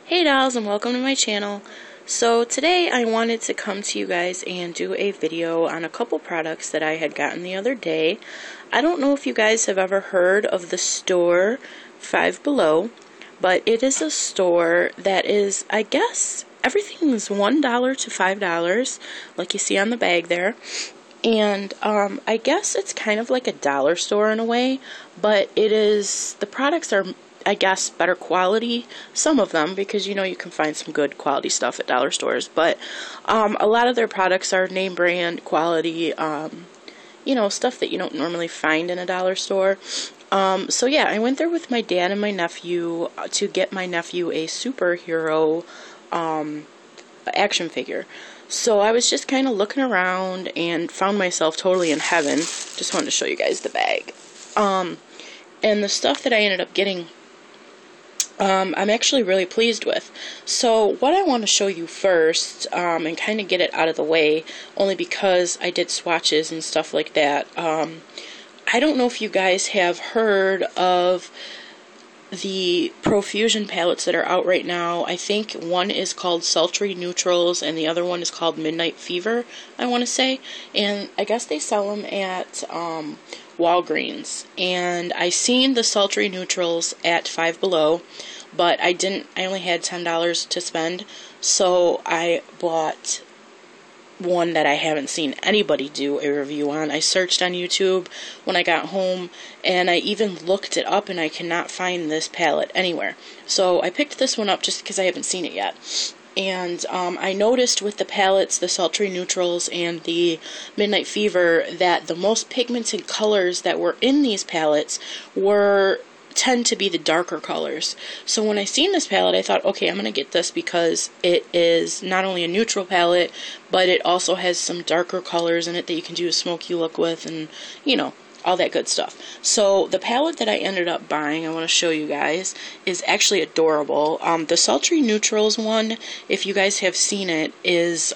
Hey dolls, and welcome to my channel. So today I wanted to come to you guys and do a video on a couple products that I had gotten the other day. I don't know if you guys have ever heard of the store Five Below, but it is a store that is, I guess, everything is $1 to $5, like you see on the bag there. And I guess it's kind of like a dollar store in a way, but the products are, I guess, better quality, some of them, because you know you can find some good quality stuff at dollar stores, but a lot of their products are name brand quality, you know, stuff that you don't normally find in a dollar store. So yeah, I went there with my dad and my nephew to get my nephew a superhero action figure. So I was just kind of looking around and found myself totally in heaven. Just wanted to show you guys the bag. And the stuff that I ended up getting, I'm actually really pleased with. So what I want to show you first, and kind of get it out of the way, only because I did swatches and stuff like that. I don't know if you guys have heard of the Profusion palettes that are out right now. I think one is called Sultry Neutrals and the other one is called Midnight Fever, I want to say. And I guess they sell them at Walgreens. And I seen the Sultry Neutrals at Five Below, but I only had $10 to spend, so I bought one that I haven't seen anybody do a review on. I searched on YouTube when I got home, and I even looked it up, and I cannot find this palette anywhere. So I picked this one up just because I haven't seen it yet. And I noticed with the palettes, the Sultry Neutrals and the Midnight Fever, that the most pigmented colors that were in these palettes tend to be the darker colors. So when I seen this palette, I thought, okay, I'm going to get this because it is not only a neutral palette, but it also has some darker colors in it that you can do a smoky look with, and, you know, all that good stuff. So the palette that I ended up buying, I want to show you guys, is actually adorable. The Sultry Neutrals one, if you guys have seen it, is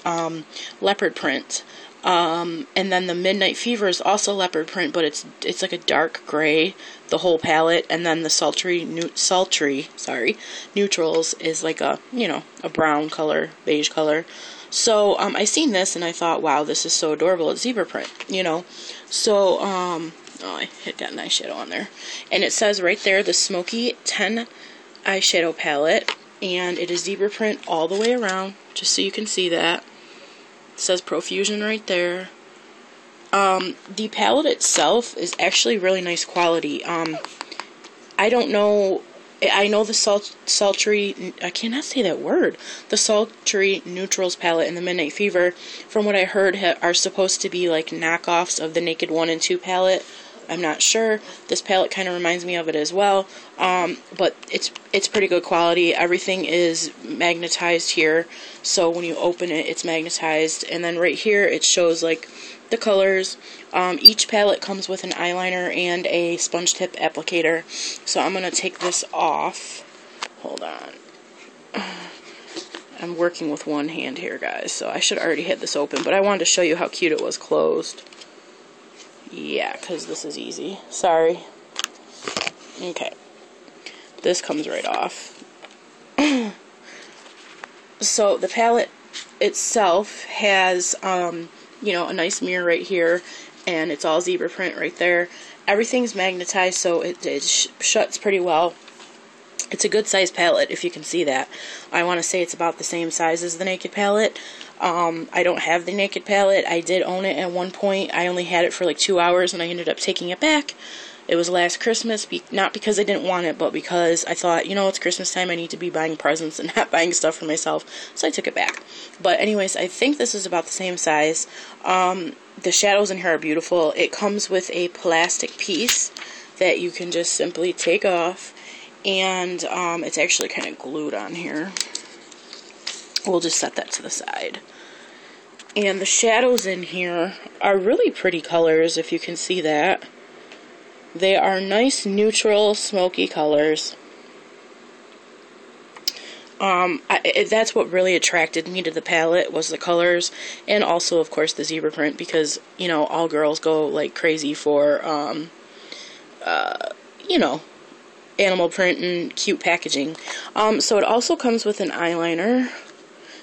leopard print. And then the Midnight Fever is also leopard print, but it's like a dark gray, the whole palette. And then the Sultry Neutrals is like a, you know, a brown color, beige color. So I seen this and I thought, wow, this is so adorable. It's zebra print, you know. So oh, I got an eyeshadow on there, and it says right there the Smoky 10 eyeshadow palette, and it is zebra print all the way around, just so you can see that. It says Profusion right there. The palette itself is actually really nice quality. I don't know. I know the Sultry, I cannot say that word, the Sultry Neutrals palette and the Midnight Fever, from what I heard, are supposed to be like knockoffs of the Naked 1 and 2 palette. I'm not sure. This palette kind of reminds me of it as well, but it's pretty good quality. Everything is magnetized here, so when you open it, it's magnetized, and then right here it shows like the colors. Each palette comes with an eyeliner and a sponge tip applicator. So I'm going to take this off. Hold on. I'm working with one hand here, guys, so I should already have this open, but I wanted to show you how cute it was closed. Yeah, because this is easy. Sorry. Okay. This comes right off. So the palette itself has, you know, a nice mirror right here, and it's all zebra print right there. Everything's magnetized, so it shuts pretty well. It's a good size palette, if you can see that. I want to say it's about the same size as the Naked palette. I don't have the Naked palette. I did own it at one point. I only had it for like 2 hours, and I ended up taking it back. It was last Christmas, not because I didn't want it, but because I thought, you know, it's Christmas time, I need to be buying presents and not buying stuff for myself, so I took it back. But anyways, I think this is about the same size. The shadows in here are beautiful. It comes with a plastic piece that you can just simply take off, and it's actually kind of glued on here. We'll just set that to the side. And the shadows in here are really pretty colors, if you can see that. They are nice, neutral, smoky colors. That's what really attracted me to the palette, was the colors, and also, of course, the zebra print, because, you know, all girls go like crazy for, you know, animal print and cute packaging. So it also comes with an eyeliner.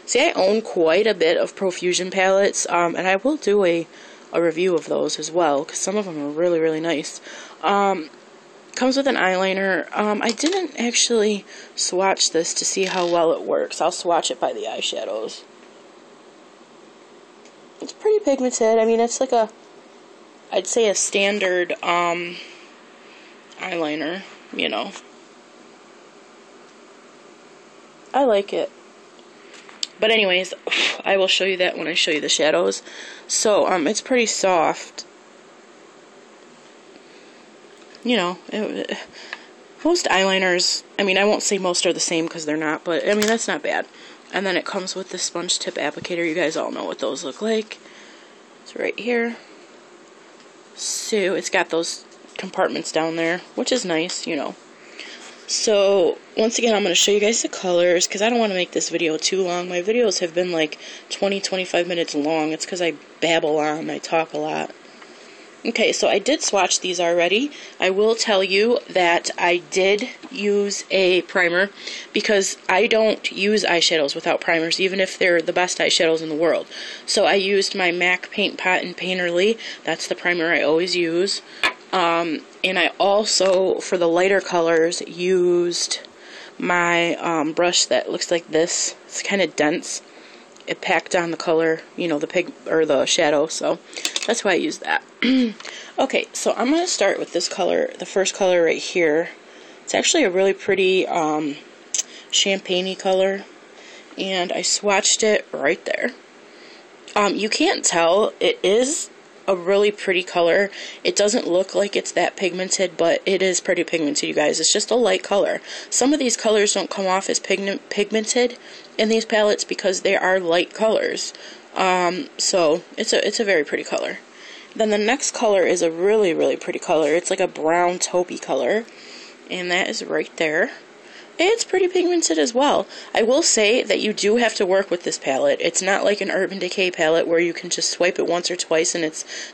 See, I own quite a bit of Profusion palettes, and I will do a review of those as well, because some of them are really, really nice. Comes with an eyeliner. I didn't actually swatch this to see how well it works. I'll swatch it by the eyeshadows. It's pretty pigmented. I mean, it's like I'd say a standard eyeliner, you know. I like it. But anyways, I will show you that when I show you the shadows. So, it's pretty soft. You know, most eyeliners, I mean, I won't say most are the same because they're not, but, I mean, that's not bad. And then it comes with the sponge tip applicator. You guys all know what those look like. It's right here. So, it's got those compartments down there, which is nice, you know. So, once again, I'm going to show you guys the colors, because I don't want to make this video too long. My videos have been like 20-25 minutes long. It's because I babble on, I talk a lot. Okay, so I did swatch these already. I will tell you that I did use a primer, because I don't use eyeshadows without primers, even if they're the best eyeshadows in the world. So I used my MAC Paint Pot and Painterly. That's the primer I always use. And I also, for the lighter colors, used my brush that looks like this. It's kind of dense. It packed on the color, you know, the shadow, so that's why I used that. Okay, so I'm going to start with this color, the first color right here. It's actually a really pretty champagne-y color, and I swatched it right there. You can't tell, it is a really pretty color. It doesn't look like it's that pigmented, but it is pretty pigmented, you guys. It's just a light color. Some of these colors don't come off as pigmented in these palettes because they are light colors. So it's a very pretty color. Then the next color is a really, really pretty color. It's like a brown taupey color, and that is right there. It's pretty pigmented as well. I will say that you do have to work with this palette. It's not like an Urban Decay palette where you can just swipe it once or twice and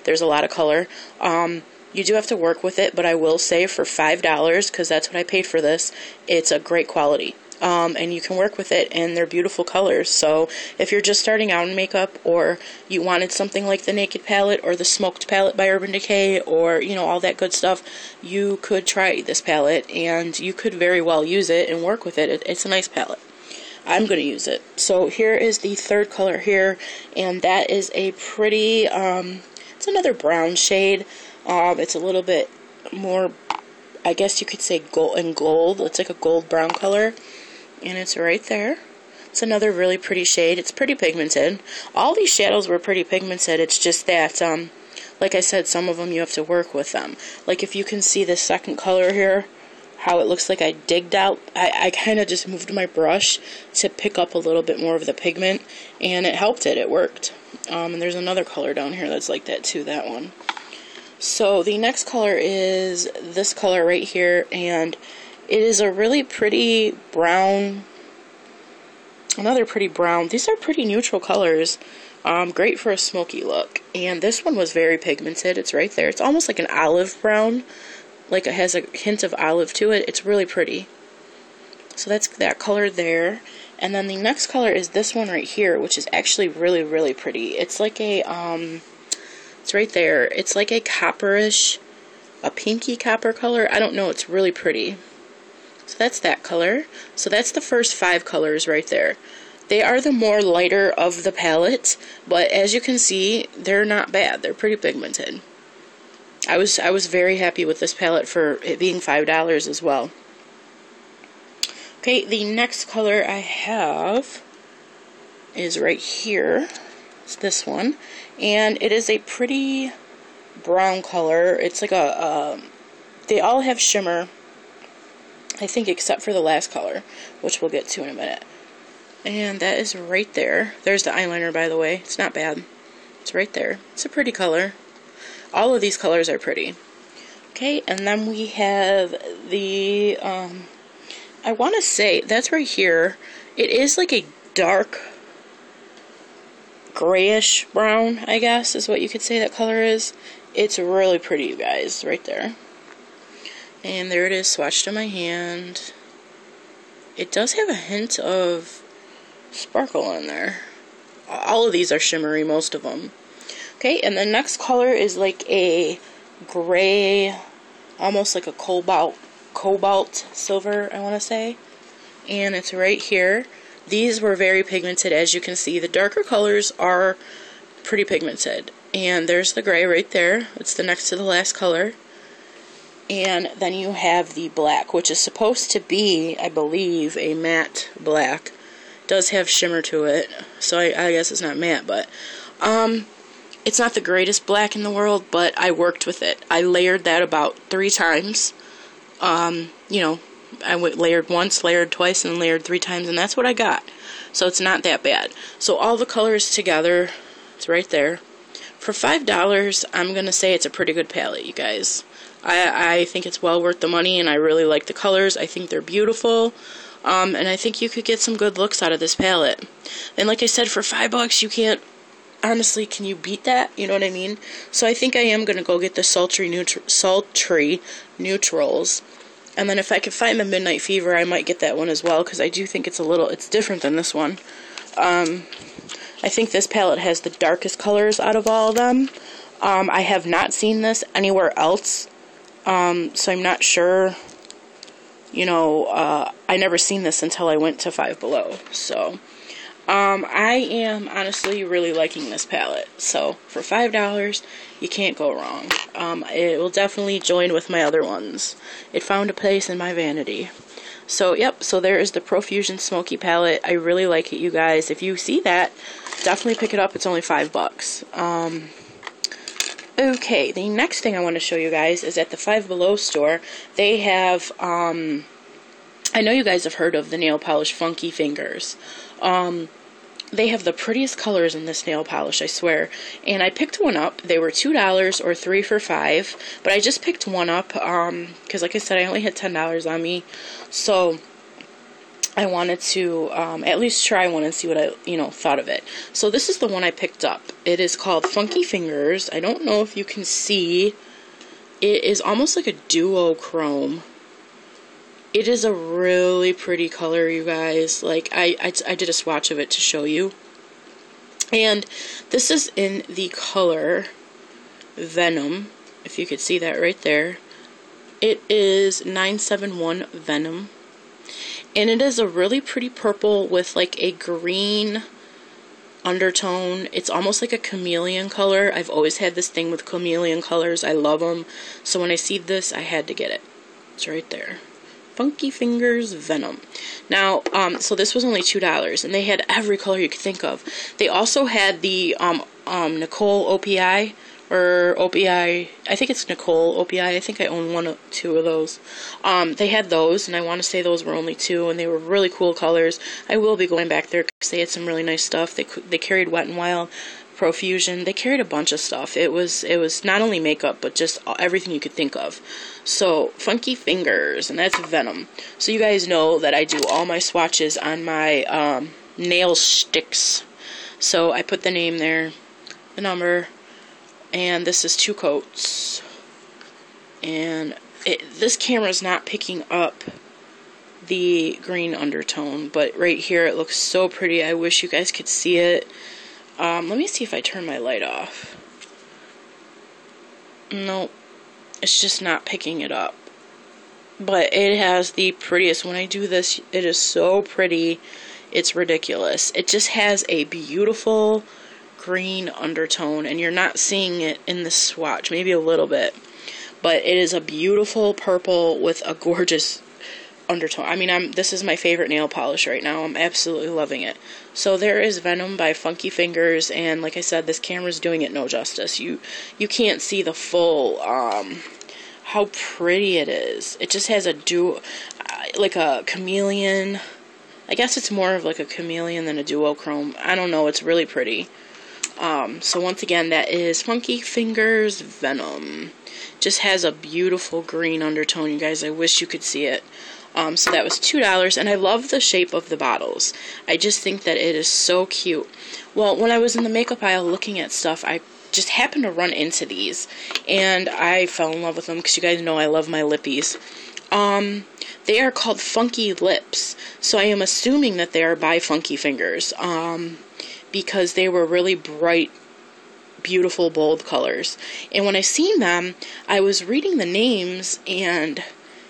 there's a lot of color. You do have to work with it, but I will say for $5, because that's what I paid for this, it's a great quality. And you can work with it, and they're beautiful colors. So if you're just starting out in makeup, or you wanted something like the Naked palette or the Smoked palette by Urban Decay, or, you know, all that good stuff, you could try this palette, and you could very well use it and work with it. It's a nice palette. I'm going to use it. So here is the third color here, and that is a pretty, it's another brown shade. It's a little bit more, I guess you could say gold. It's like a gold brown color. And it's right there. It's another really pretty shade. It's pretty pigmented. All these shadows were pretty pigmented. It's just that, like I said, some of them you have to work with them. Like if you can see the second color here, how it looks like I digged out. I kind of just moved my brush to pick up a little bit more of the pigment, and it helped it. It worked. And there's another color down here that's like that too, that one. So the next color is this color right here, and it is a really pretty brown, another pretty brown. These are pretty neutral colors, great for a smoky look. And this one was very pigmented. It's right there. It's almost like an olive brown, like it has a hint of olive to it. It's really pretty. So that's that color there. And then the next color is this one right here, which is actually really, really pretty. It's like a, it's right there. It's like a copperish, a pinky copper color. I don't know. It's really pretty. So that's that color. So that's the first 5 colors right there. They are the more lighter of the palette, but as you can see, they're not bad. They're pretty pigmented. I was very happy with this palette for it being $5 as well. Okay, the next color I have is right here. It's this one, and it is a pretty brown color. It's like a they all have shimmer, I think, except for the last color, which we'll get to in a minute. And that is right there. There's the eyeliner, by the way. It's not bad. It's right there. It's a pretty color. All of these colors are pretty. Okay, and then we have the, I want to say, that's right here. It is like a dark grayish brown, I guess, is what you could say that color is. It's really pretty, you guys, right there. And there it is, swatched on my hand. It does have a hint of sparkle in there. All of these are shimmery, most of them. Okay, and the next color is like a gray, almost like a cobalt silver, I want to say. And it's right here. These were very pigmented, as you can see. The darker colors are pretty pigmented. And there's the gray right there. It's the next to the last color. And then you have the black, which is supposed to be, I believe, a matte black. It does have shimmer to it, so I guess it's not matte, but it's not the greatest black in the world, but I worked with it. I layered that about 3 times. You know, I layered once, layered twice, and layered 3 times, and that's what I got. So it's not that bad. So all the colors together, it's right there. For $5, I'm going to say it's a pretty good palette, you guys. I think it's well worth the money, and I really like the colors. I think they're beautiful, and I think you could get some good looks out of this palette. And like I said, for $5, you can't, honestly, can you beat that? You know what I mean? So I think I am going to go get the sultry neutrals. And then if I could find the Midnight Fever, I might get that one as well, because I do think it's different than this one. I think this palette has the darkest colors out of all of them. I have not seen this anywhere else, so I'm not sure. You know, I never seen this until I went to Five Below. So, I am honestly really liking this palette. So, for $5, you can't go wrong. It will definitely join with my other ones. It found a place in my vanity. So, yep, so there is the Profusion Smoky palette. I really like it, you guys. If you see that, definitely pick it up. It's only $5. Okay, the next thing I want to show you guys is at the Five Below store. They have, I know you guys have heard of the nail polish Funky Fingers. They have the prettiest colors in this nail polish, I swear. And I picked one up. They were $2 or 3 for $5. But I just picked one up because, like I said, I only had $10 on me. So I wanted to at least try one and see what I, thought of it. So this is the one I picked up. It is called Funky Fingers. I don't know if you can see. It is almost like a duochrome. It is a really pretty color, you guys. Like, I did a swatch of it to show you. And this is in the color Venom, if you could see that right there. It is 971 Venom. And it is a really pretty purple with like a green undertone. It's almost like a chameleon color. I've always had this thing with chameleon colors. I love them. So when I see this, I had to get it. It's right there. Funky Fingers Venom. Now, so this was only $2, and they had every color you could think of. They also had the Nicole OPI, or OPI, I think it's Nicole OPI. I think I own 2 of those. They had those, and I want to say those were only 2, and they were really cool colors. I will be going back there because they had some really nice stuff. They carried Wet n Wild, Profusion. They carried a bunch of stuff. It was not only makeup, but just everything you could think of. So, Funky Fingers, and that's Venom. So you guys know that I do all my swatches on my nail sticks. So I put the name there, the number, and this is 2 coats. And this camera's not picking up the green undertone, but right here it looks so pretty. I wish you guys could see it. Let me see if I turn my light off. Nope. It's just not picking it up. But it has the prettiest. When I do this, it is so pretty. It's ridiculous. It just has a beautiful green undertone, and you're not seeing it in the swatch. Maybe a little bit. But it is a beautiful purple with a gorgeous undertone. I mean, this is my favorite nail polish right now. I'm absolutely loving it. So there is Venom by Funky Fingers, and like I said, this camera's doing it no justice. You can't see the full how pretty it is. It just has a like a chameleon. I guess it's more of like a chameleon than a duochrome. I don't know. It's really pretty. So once again, that is Funky Fingers Venom. Just has a beautiful green undertone, you guys. I wish you could see it. So that was $2, and I love the shape of the bottles. I just think that it is so cute. Well, when I was in the makeup aisle looking at stuff, I just happened to run into these, and I fell in love with them because you guys know I love my lippies. They are called Funky Lips, so I am assuming that they are by Funky Fingers, because they were really bright, beautiful, bold colors. And when I seen them, I was reading the names, and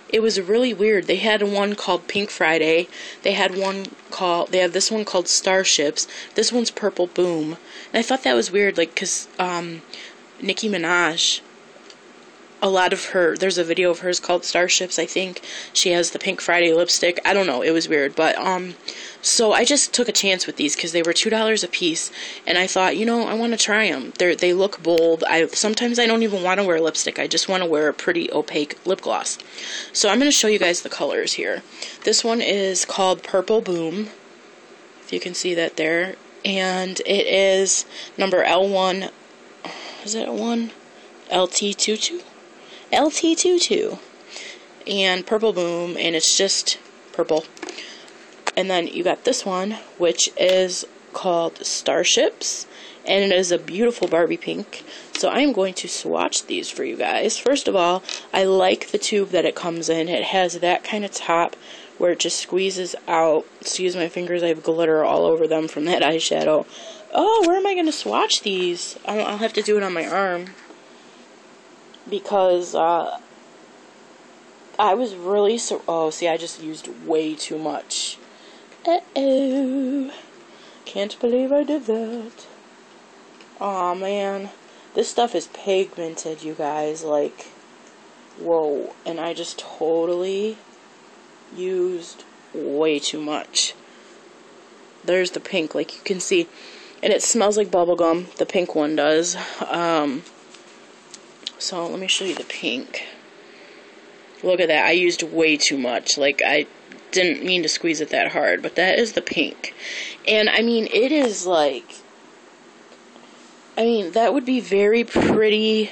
it was really weird. They had one called Pink Friday. They have this one called Starships. This one's Purple Boom. And I thought that was weird, like, because Nicki Minaj, there's a video of hers called Starships, I think. She has the Pink Friday lipstick. I don't know, it was weird. But, so I just took a chance with these because they were $2 a piece. And I thought, you know, I want to try them. They look bold. Sometimes I don't even want to wear lipstick. I just want to wear a pretty opaque lip gloss. So I'm going to show you guys the colors here. This one is called Purple Boom, if you can see that there. And it is number L1. Is it L1? LT22? LT22. And Purple Boom, and it's just purple. And then you got this one, which is called Starships, and it is a beautiful Barbie pink. So I am going to swatch these for you guys. First of all, I like the tube that it comes in. It has that kind of top where it just squeezes out. Excuse my fingers, I have glitter all over them from that eyeshadow. Oh, where am I going to swatch these? I'll have to do it on my arm, because I was really see, I just used way too much. Uh-oh. Can't believe I did that. Aw, man. This stuff is pigmented, you guys. Like, whoa. And I just totally used way too much. There's the pink, like you can see. And it smells like bubblegum. The pink one does. So, let me show you the pink. Look at that. I used way too much. Like, I didn't mean to squeeze it that hard, but that is the pink. And I mean, it is like, I mean, that would be very pretty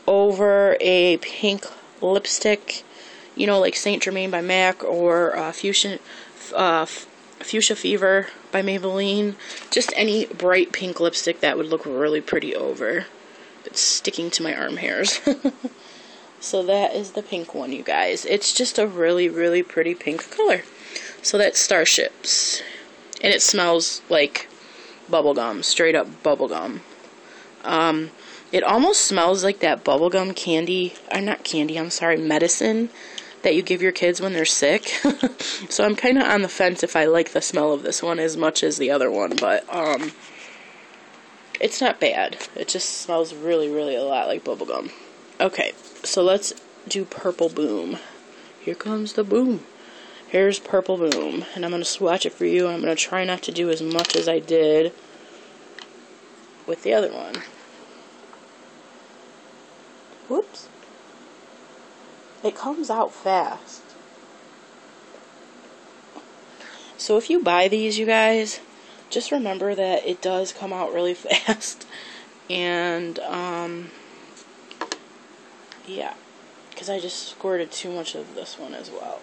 over a pink lipstick, you know, like Saint Germain by MAC, or Fuchsia Fever by Maybelline. Just any bright pink lipstick that would look really pretty over. It's sticking to my arm hairs. So that is the pink one, you guys. It's just a really, really pretty pink color. So that's Starships. And it smells like bubblegum, straight up bubblegum. It almost smells like that bubblegum candy, or not candy, I'm sorry, medicine that you give your kids when they're sick. So I'm kind of on the fence if I like the smell of this one as much as the other one, but it's not bad. It just smells really, really a lot like bubblegum. Okay, so let's do Purple Boom. Here comes the boom. Here's Purple Boom, and I'm going to swatch it for you, and I'm going to try not to do as much as I did with the other one. Whoops. It comes out fast. So if you buy these, you guys, just remember that it does come out really fast. And, yeah, because I just squirted too much of this one as well.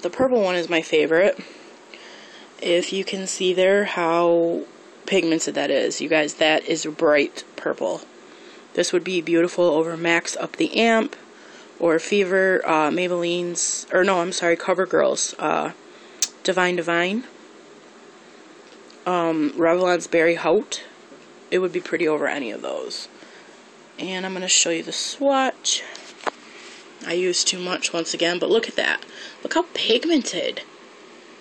The purple one is my favorite. If you can see there how pigmented that is, you guys, that is bright purple. This would be beautiful over MAC's Up the Amp, or Fever, Maybelline's, or no, I'm sorry, CoverGirl's, Divine, Revlon's Berry Haute. It would be pretty over any of those. And I'm going to show you the swatch. I used too much once again, but look at that. Look how pigmented.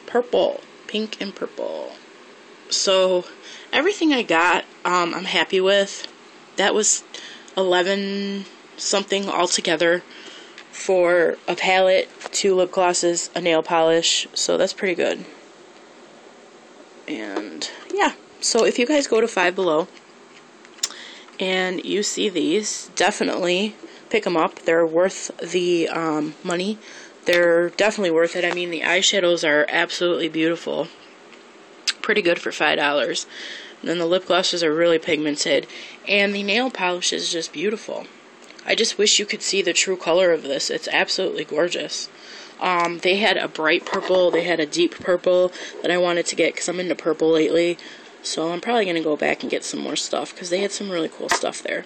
Purple. Pink and purple. So, everything I got, I'm happy with. That was 11 something altogether for a palette, 2 lip glosses, a nail polish. So, that's pretty good. And, yeah. So, if you guys go to Five Below and you see these, definitely pick them up. They're worth the money. They're definitely worth it. I mean, the eyeshadows are absolutely beautiful. Pretty good for $5. And then the lip glosses are really pigmented. And the nail polish is just beautiful. I just wish you could see the true color of this. It's absolutely gorgeous. They had a bright purple. They had a deep purple that I wanted to get because I'm into purple lately. So I'm probably going to go back and get some more stuff because they had some really cool stuff there.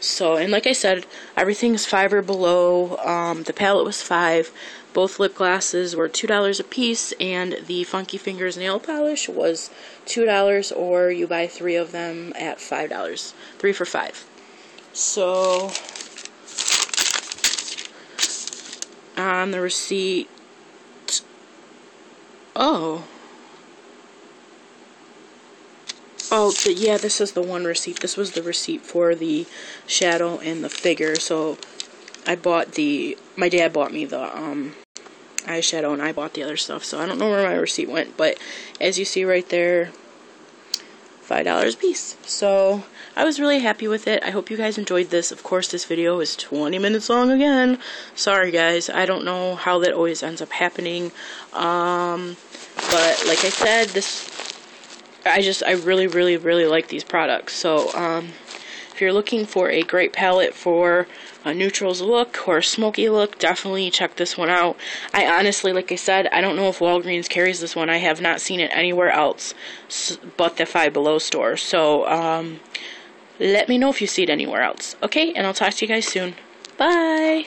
So, and like I said, everything is $5 or below. The palette was $5. Both lip glosses were $2 a piece, and the Funky Fingers nail polish was $2, or you buy 3 of them at $5. 3 for $5. So, on the receipt, yeah, this is the one receipt. This was the receipt for the shadow and the figure. So I bought my dad bought me the eyeshadow, and I bought the other stuff. So I don't know where my receipt went, but as you see right there, $5 a piece. So I was really happy with it. I hope you guys enjoyed this. Of course, this video is 20 minutes long again. Sorry guys, I don't know how that always ends up happening. But like I said, I really like these products. So if you're looking for a great palette for a neutrals look or a smoky look, definitely check this one out. I honestly, like I said, I don't know if Walgreens carries this one. I have not seen it anywhere else but the Five Below store. So let me know if you see it anywhere else. Okay, and I'll talk to you guys soon. Bye!